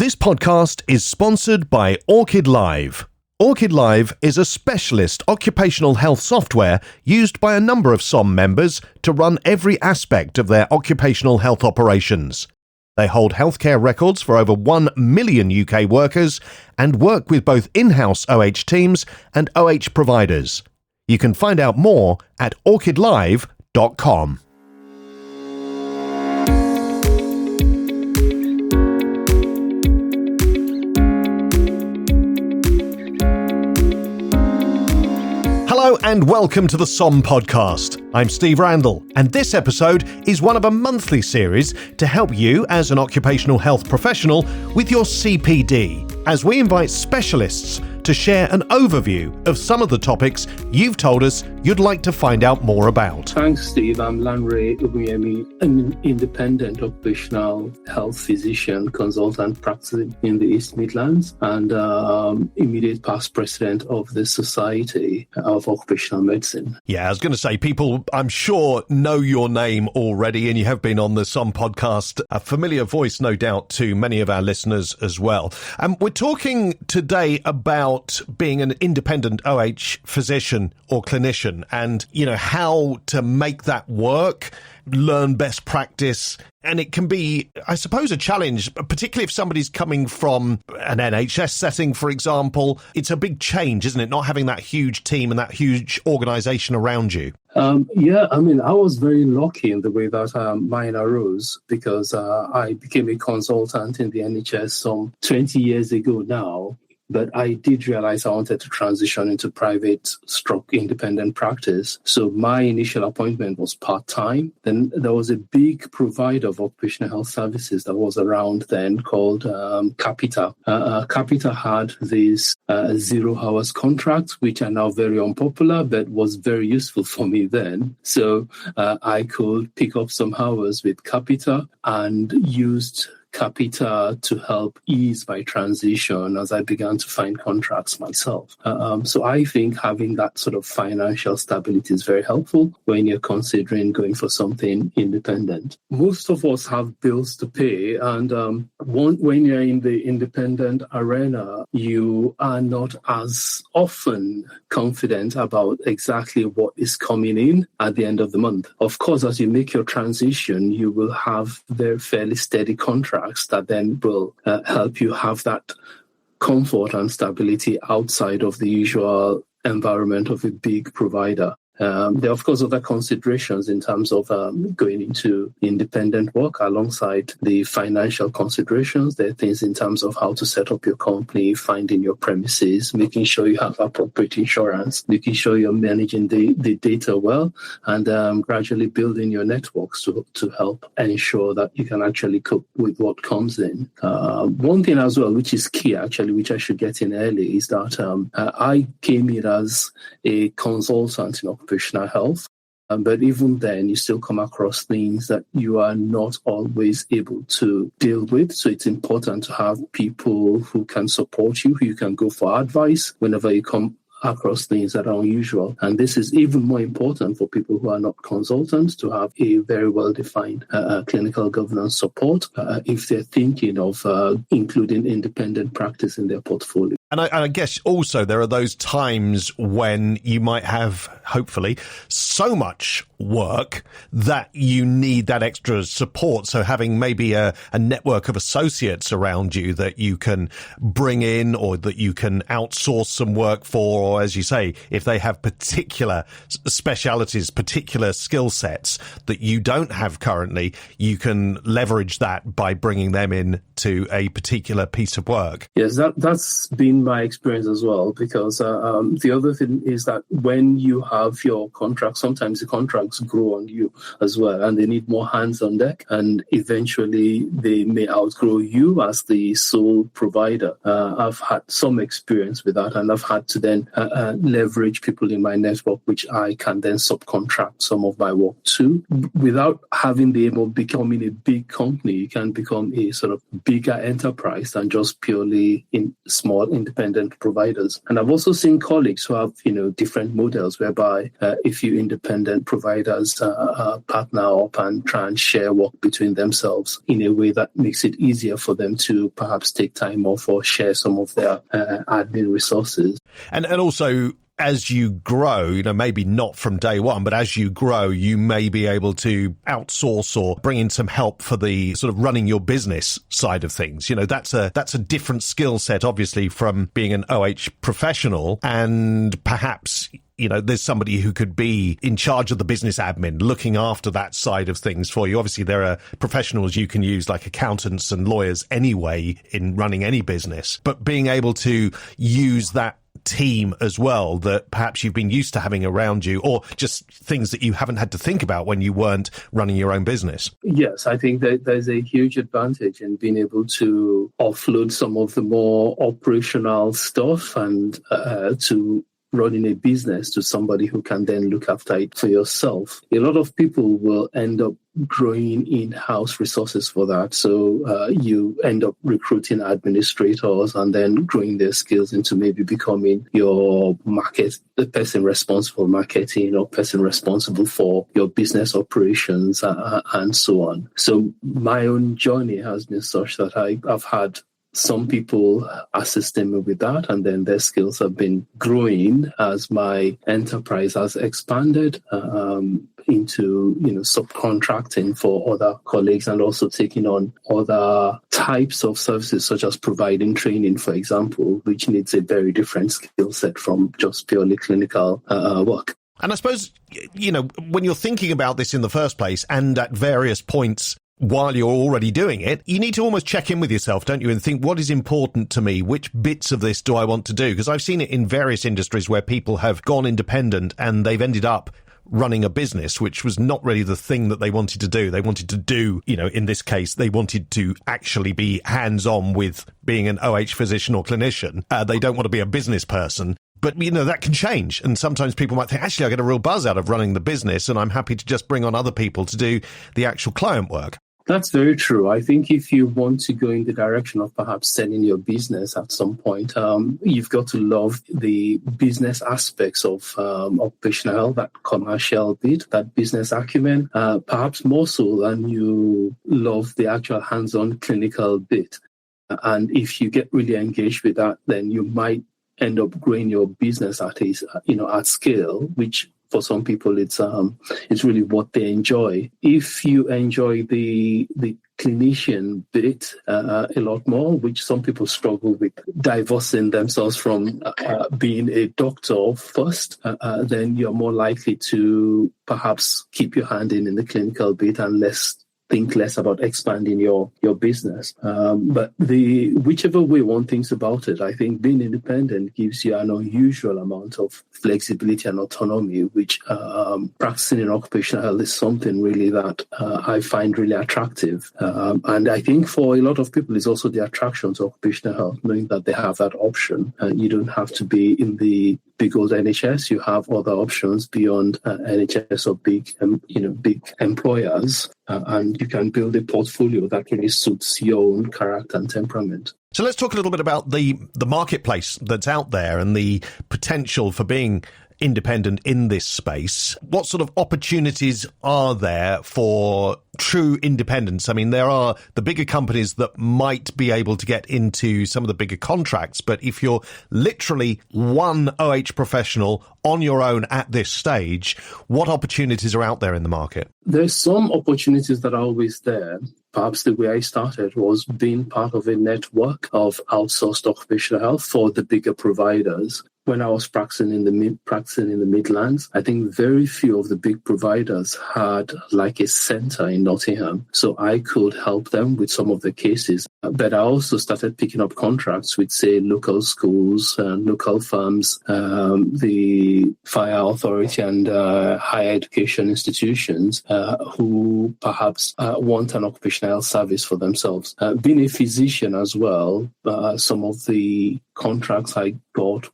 This podcast is sponsored by Orchid Live. Orchid Live is a specialist occupational health software used by a number of SOM members to run every aspect of their occupational health operations. They hold healthcare records for over 1 million UK workers and work with both in-house OH teams and OH providers. You can find out more at orchidlive.com. Hello and welcome to the SOM Podcast. I'm Steve Randall, and this episode is one of a monthly series to help you as an occupational health professional with your CPD, as we invite specialists to share an overview of some of the topics you've told us you'd like to find out more about. Thanks, Steve. I'm Lanre Ogunyemi. I'm an independent occupational health physician consultant practicing in the East Midlands and immediate past president of the Society of Occupational Medicine. Yeah, I was going to say, people, I'm sure, know your name already, and you have been on the SOM Podcast, a familiar voice, no doubt, to many of our listeners as well. We're talking today about being an independent OH physician or clinician and, how to make that work, learn best practice. And it can be, I suppose, a challenge, particularly if somebody's coming from an NHS setting, for example. It's a big change, isn't it? Not having that huge team and that huge organisation around you. I was very lucky in the way that mine arose because I became a consultant in the NHS some 20 years ago now. But I did realize I wanted to transition into private/independent practice. So my initial appointment was part-time. Then there was a big provider of occupational health services that was around then called Capita. Capita had these 0 hours contracts, which are now very unpopular, but was very useful for me then. So I could pick up some hours with Capita and used Capita to help ease my transition as I began to find contracts myself. So I think having that sort of financial stability is very helpful when you're considering going for something independent. Most of us have bills to pay, and when you're in the independent arena, you are not as often confident about exactly what is coming in at the end of the month. Of course, as you make your transition, you will have very fairly steady contracts that then will help you have that comfort and stability outside of the usual environment of a big provider. There are, of course, other considerations in terms of going into independent work alongside the financial considerations. There are things in terms of how to set up your company, finding your premises, making sure you have appropriate insurance, making sure you're managing the data well, and gradually building your networks to help ensure that you can actually cope with what comes in. One thing as well, which is key actually, which I should get in early, is that I came in as a consultant in occupational health. But even then, you still come across things that you are not always able to deal with. So it's important to have people who can support you, who you can go for advice whenever you come across things that are unusual. And this is even more important for people who are not consultants, to have a very well-defined clinical governance support if they're thinking of including independent practice in their portfolio. And I guess also there are those times when you might have, hopefully, so much work that you need that extra support. So having maybe a network of associates around you that you can bring in or that you can outsource some work for, or as you say, if they have particular specialities, particular skill sets that you don't have currently, you can leverage that by bringing them in to a particular piece of work. Yes, that's been my experience as well, because the other thing is that when you have your contract, sometimes the contracts grow on you as well, and they need more hands on deck, and eventually they may outgrow you as the sole provider. I've had some experience with that, and I've had to then leverage people in my network, which I can then subcontract some of my work to. Without having the aim of becoming a big company, you can become a sort of bigger enterprise than just purely in small independent independent providers. And I've also seen colleagues who have, different models whereby a few independent providers partner up and try and share work between themselves in a way that makes it easier for them to perhaps take time off or share some of their admin resources. And also, as you grow, maybe not from day one, but as you grow, you may be able to outsource or bring in some help for the sort of running your business side of things. That's a different skill set, obviously, from being an OH professional. And perhaps, there's somebody who could be in charge of the business admin, looking after that side of things for you. Obviously, there are professionals you can use like accountants and lawyers anyway in running any business, but being able to use that team as well that perhaps you've been used to having around you, or just things that you haven't had to think about when you weren't running your own business. Yes, I think that there's a huge advantage in being able to offload some of the more operational stuff and to running a business to somebody who can then look after it for yourself. A lot of people will end up growing in-house resources for that. So you end up recruiting administrators and then growing their skills into maybe becoming your the person responsible for marketing or person responsible for your business operations and so on. So my own journey has been such that I've had some people assisting me with that, and then their skills have been growing as my enterprise has expanded into, subcontracting for other colleagues and also taking on other types of services, such as providing training, for example, which needs a very different skill set from just purely clinical work. And I suppose, when you're thinking about this in the first place and at various points while you're already doing it, you need to almost check in with yourself, don't you, and think, what is important to me? Which bits of this do I want to do? Because I've seen it in various industries where people have gone independent and they've ended up running a business, which was not really the thing that they wanted to do. They wanted to do, in this case, they wanted to actually be hands-on with being an OH physician or clinician. They don't want to be a business person. But, that can change. And sometimes people might think, actually, I get a real buzz out of running the business and I'm happy to just bring on other people to do the actual client work. That's very true. I think if you want to go in the direction of perhaps selling your business at some point, you've got to love the business aspects of occupational health, that commercial bit, that business acumen, perhaps more so than you love the actual hands-on clinical bit. And if you get really engaged with that, then you might end up growing your business at scale, which for some people, it's really what they enjoy. If you enjoy the clinician bit a lot more, which some people struggle with divorcing themselves from being a doctor first, then you're more likely to perhaps keep your hand in the clinical bit and think less about expanding your business. But whichever way one thinks about it, I think being independent gives you an unusual amount of flexibility and autonomy, which practicing in occupational health is something really that I find really attractive. And I think for a lot of people, it's also the attraction to occupational health, knowing that they have that option. You don't have to be in the big old NHS. You have other options beyond NHS or big employers. And you can build a portfolio that really suits your own character and temperament. So let's talk a little bit about the marketplace that's out there and the potential for being independent in this space. What sort of opportunities are there for true independence? I mean, there are the bigger companies that might be able to get into some of the bigger contracts, but if you're literally one OH professional on your own at this stage, what opportunities are out there in the market? There's some opportunities that are always there. Perhaps the way I started was being part of a network of outsourced occupational health for the bigger providers. When I was practicing in the Midlands, I think very few of the big providers had like a center in Nottingham. So I could help them with some of the cases. But I also started picking up contracts with, say, local schools, local firms, the fire authority and higher education institutions who perhaps want an occupational health service for themselves. Being a physician as well, some of the contracts I got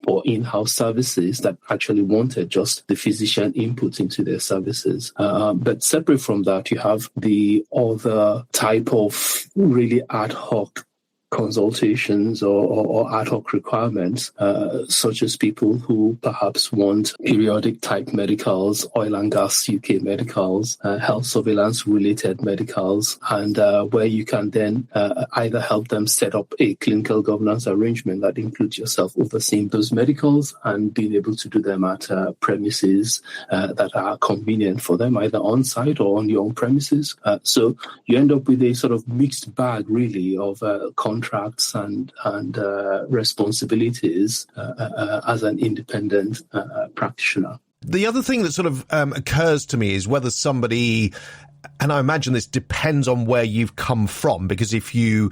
or in-house services that actually wanted just the physician input into their services. But separate from that, you have the other type of really ad hoc consultations or ad hoc requirements, such as people who perhaps want periodic type medicals, oil and gas UK medicals, health surveillance related medicals, and where you can then either help them set up a clinical governance arrangement that includes yourself overseeing those medicals and being able to do them at premises that are convenient for them, either on site or on your own premises. So you end up with a sort of mixed bag, really, of contracts and responsibilities as an independent practitioner. The other thing that sort of occurs to me is whether somebody, and I imagine this depends on where you've come from, because if you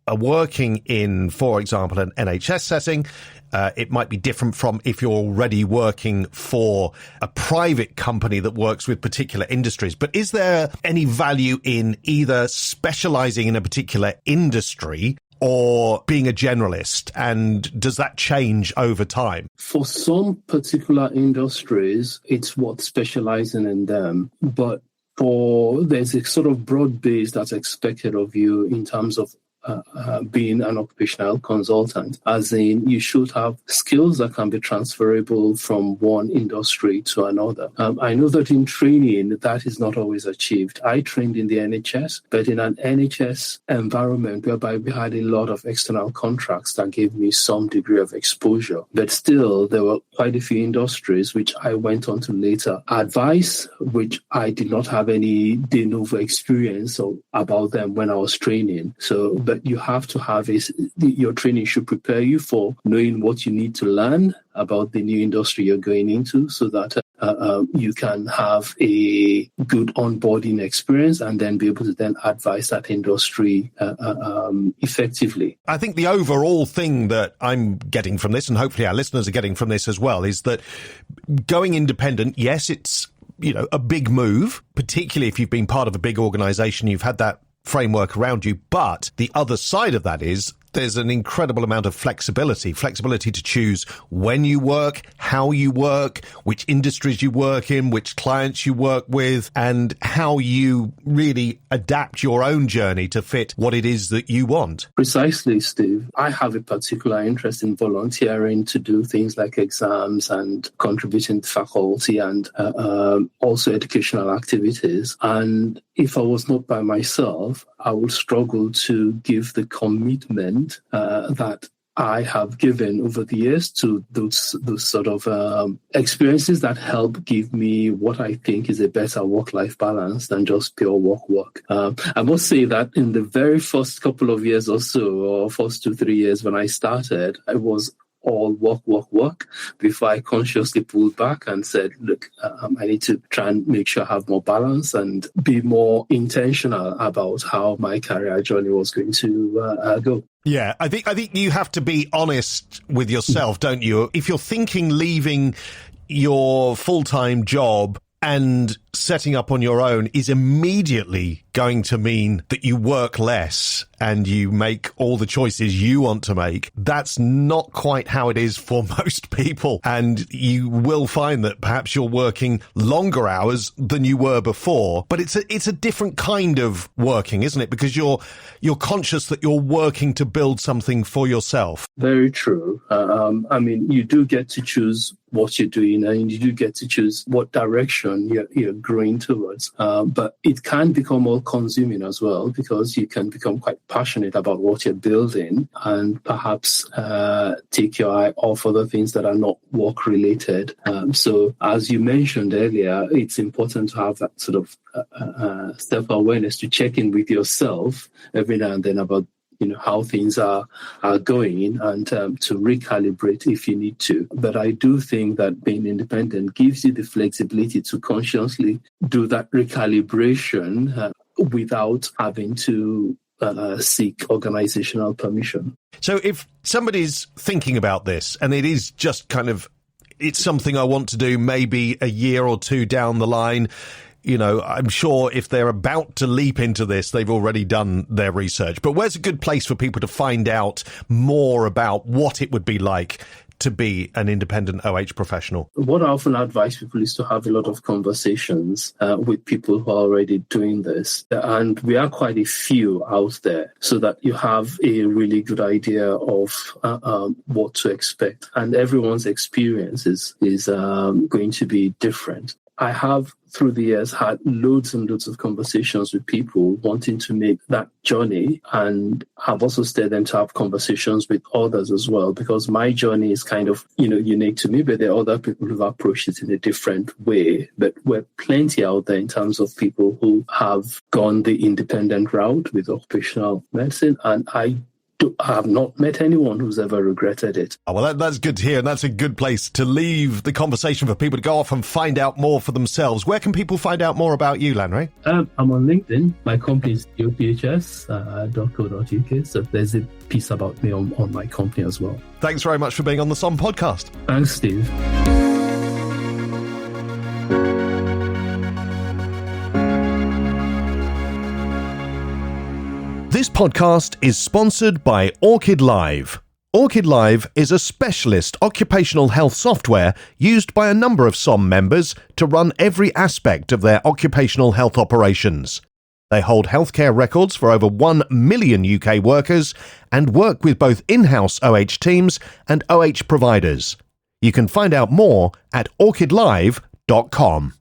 are working in, for example, an NHS setting, it might be different from if you're already working for a private company that works with particular industries. But is there any value in either specializing in a particular industry or being a generalist? And does that change over time? For some particular industries, it's worth specializing in them. But there's a sort of broad base that's expected of you in terms of being an occupational consultant, as in you should have skills that can be transferable from one industry to another. I know that in training, that is not always achieved. I trained in the NHS, but in an NHS environment whereby we had a lot of external contracts that gave me some degree of exposure. But still, there were quite a few industries which I went on to later advise, which I did not have any de novo experience about them when I was training. But you have to have your training should prepare you for knowing what you need to learn about the new industry you're going into, so that you can have a good onboarding experience and then be able to then advise that industry effectively. I think the overall thing that I'm getting from this, and hopefully our listeners are getting from this as well, is that going independent, yes, it's a big move, particularly if you've been part of a big organization, you've had that framework around you. But the other side of that is there's an incredible amount of flexibility to choose when you work, how you work, which industries you work in, which clients you work with, and how you really adapt your own journey to fit what it is that you want. Precisely, Steve. I have a particular interest in volunteering to do things like exams and contributing to faculty and also educational activities. And if I was not by myself, I would struggle to give the commitment that I have given over the years to those sort of experiences that help give me what I think is a better work-life balance than just pure work. I must say that in the very first couple of years or so, or first 2-3 years when I started, I was all work, before I consciously pulled back and said, look, I need to try and make sure I have more balance and be more intentional about how my career journey was going to go. Yeah, I think you have to be honest with yourself, don't you? If you're thinking leaving your full-time job and setting up on your own is immediately going to mean that you work less and you make all the choices you want to make. That's not quite how it is for most people. And you will find that perhaps you're working longer hours than you were before. But it's a different kind of working, isn't it? Because you're conscious that you're working to build something for yourself. Very true. You do get to choose what you're doing, and you do get to choose what direction you're growing towards. But it can become all-consuming as well, because you can become quite passionate about what you're building and perhaps take your eye off other things that are not work-related. So as you mentioned earlier, it's important to have that sort of self-awareness, to check in with yourself every now and then about how things are going, and to recalibrate if you need to. But I do think that being independent gives you the flexibility to consciously do that recalibration without having to seek organizational permission. So if somebody's thinking about this and it is just it's something I want to do maybe a year or two down the line, I'm sure if they're about to leap into this, they've already done their research. But where's a good place for people to find out more about what it would be like to be an independent OH professional? What I often advise people is to have a lot of conversations with people who are already doing this. And we are quite a few out there, so that you have a really good idea of what to expect. And everyone's experience is going to be different. I have, through the years, had loads and loads of conversations with people wanting to make that journey. And I've also steered them to have conversations with others as well, because my journey is kind of, unique to me, but there are other people who've approached it in a different way. But we're plenty out there in terms of people who have gone the independent route with occupational medicine. And I have not met anyone who's ever regretted it. Oh, well, that's good to hear, and that's a good place to leave the conversation for people to go off and find out more for themselves. Where can people find out more about you, Lanre? I'm on LinkedIn. My company is ophs.co.uk, so there's a piece about me on my company as well. Thanks very much for being on the SOM Podcast. Thanks, Steve. This podcast is sponsored by Orchid Live. Orchid Live is a specialist occupational health software used by a number of SOM members to run every aspect of their occupational health operations. They hold healthcare records for over 1 million UK workers and work with both in-house OH teams and OH providers. You can find out more at orchidlive.com.